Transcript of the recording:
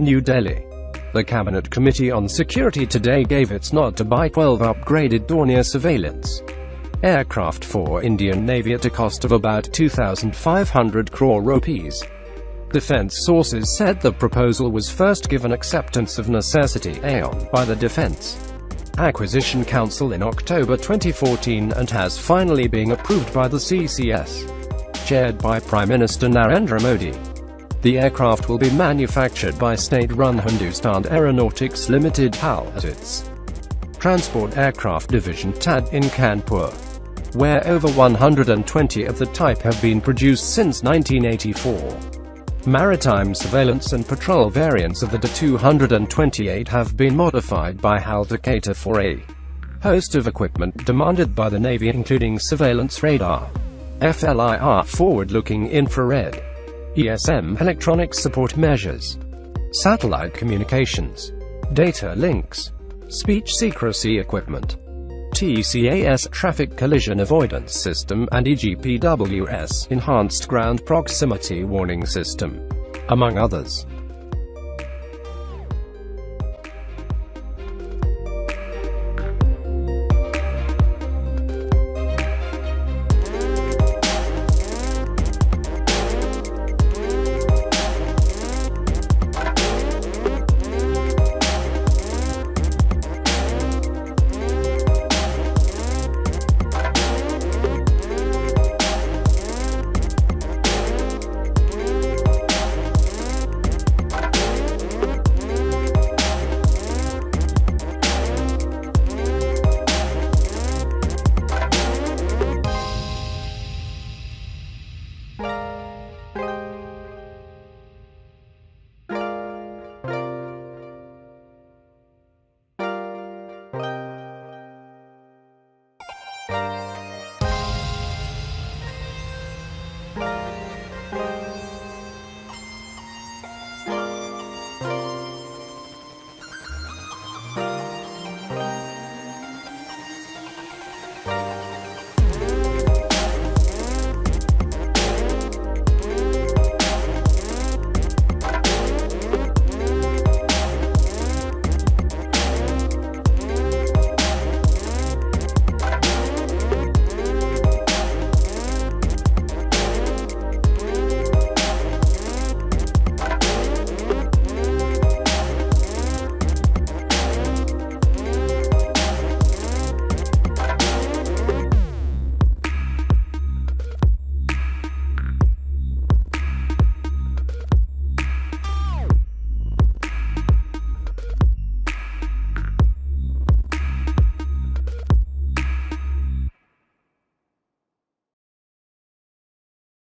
New Delhi. The Cabinet Committee on Security today gave its nod to buy 12 upgraded Dornier surveillance aircraft for Indian Navy at a cost of about 2,500 crore rupees. Defense sources said the proposal was first given acceptance of necessity (AON) by the Defense Acquisition Council in October 2014 and has finally been approved by the CCS, chaired by Prime Minister Narendra Modi. The aircraft will be manufactured by state-run Hindustan Aeronautics Limited (HAL) at its Transport Aircraft Division TAD in Kanpur, where over 120 of the type have been produced since 1984. Maritime surveillance and patrol variants of the Tu-228 have been modified by HAL to cater for a host of equipment demanded by the Navy, including surveillance radar, FLIR forward-looking infrared, ESM electronic support measures, satellite communications, data links, speech secrecy equipment, TCAS traffic collision avoidance system, and EGPWS enhanced ground proximity warning system, among others.